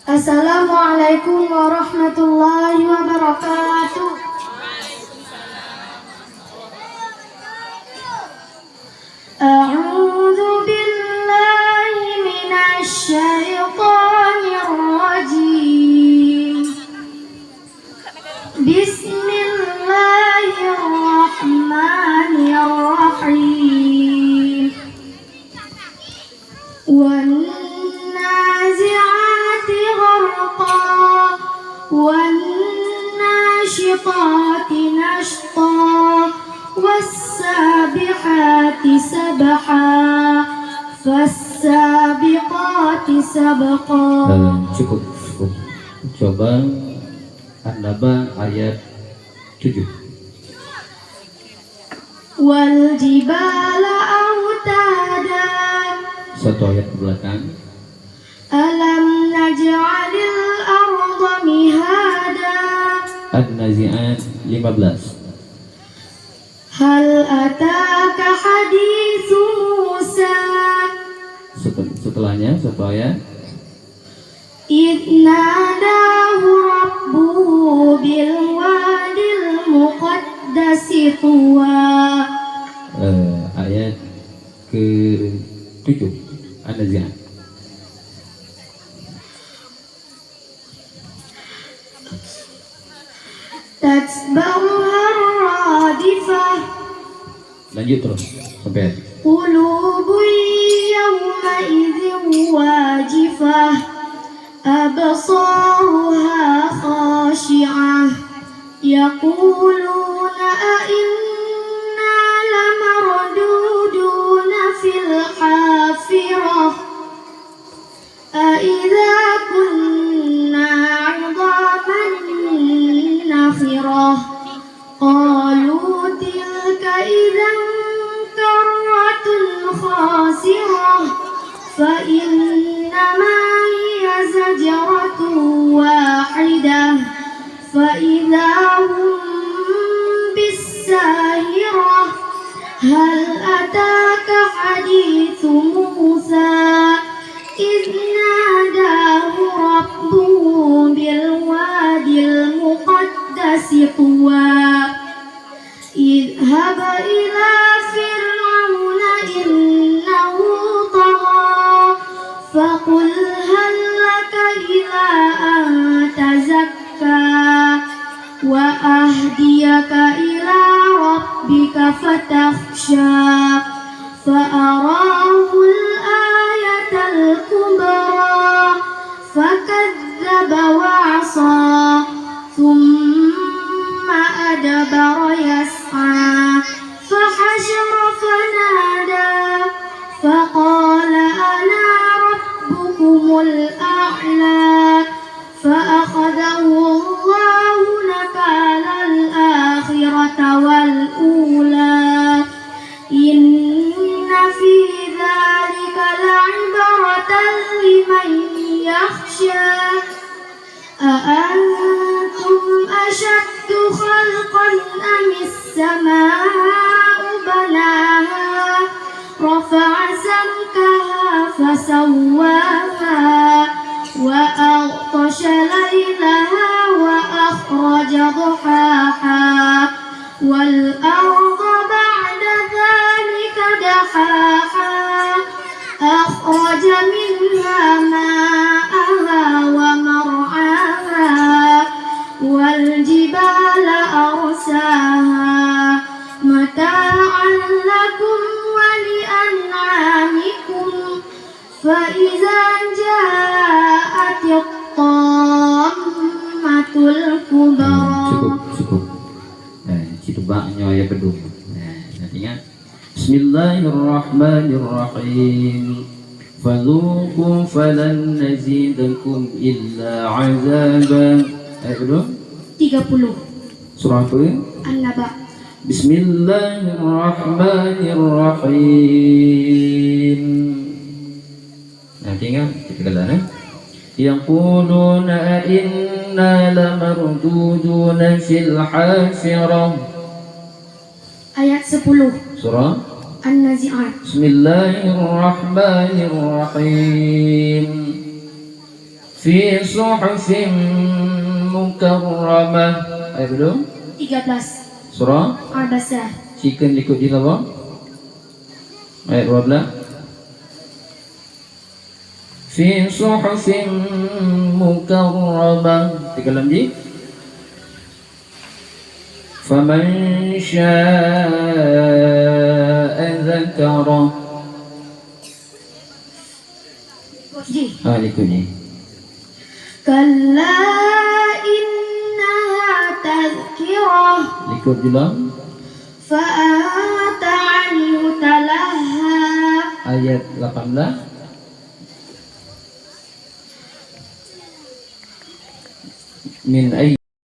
Assalamualaikum warahmatullahi wabarakatuh. A'udzu billahi minasy syaithanir rajim. Bismillahirrahmanirrahim. Wan-nazi'ati gharqa wan-nashiqati nashqa was-sabihati sabha fas-sabiqati sabqa. Cukup. Coba An-Naba ayat 7. Wal jibala autada. Satu ayat ke belakang. Alam naj'alil arda mihada. An-Nazi'at 15. Hal ataka haditsu Musa. Setelahnya satu ayat. Idnadahu rabbuhu bil wadil muqaddasi tuwa. Ayat ke-7 An-Nazi'at. Tatsba'uha radifah. Lanjut terus sampai ayat. Qulubun yawma idzin wajifah. Absaruha khashi'ah. Yaquluna a'inna lamarduduna fil hafirah. A'idza kunna 'idhaman nakhirah. Qalu tilka idzan karratun khasirah. Fa innama hiya zajratun wahidah. Fa idza hum bis-sahirah. Hal ataka haditsu Musa. إذ ناداه ربه بالوادي المقدس طوى. اذهب إلى فرعون إنه طغى. فقل هل لك إلى أن تزكى وأهديك إلى ربك فتخشى. فأراه الآية الكبرى فكذب وعصى ثم أدبر يسعى فحشر فنادى فقال أنا ربكم الأعلى. فأخذه الله نكال الآخرة والأولى. إن في ذلك لعبرة لمن يخشى. أأنتم أشد خلقا أم السماء بناها رفع سمكها فسواها وأغطش ليلها وأخرج ضحاها والأرض بعد ذلك دحاها أخرج منها ماءها ومرعاها والجبال أرساها متاعا لكم ولأنعامكم. فإذا جاءت الطامة الكبرى. Cukup. Situ baknya ya bedung. Nantinya Bismillahirrahmanirrahim. Fadhuqu falan nazidakum illa 'adzaban. Ayat kedua 30. Surah apa? An-Naba. Bismillahirrahmanirrahim. Nanti ingat kita katakan yaquluna inna lamarduduna fil hafirah. Ayat 10. Surah An-Nazi'at. Bismillahirrahmanirrahim. Fi suhufin mukarramah. Ayat belum? 13. Surah Abasa. Chicken ikut di bawah. Ayat 12. Fi suhufin mukarramah. Tiga lagi. Faman syaa'a dzakara. Ji. Ikut ni. Kalla innaha tadhkirah. Ikut juga. Fa'ata 'anhu talaha. Ayat 18. Min ay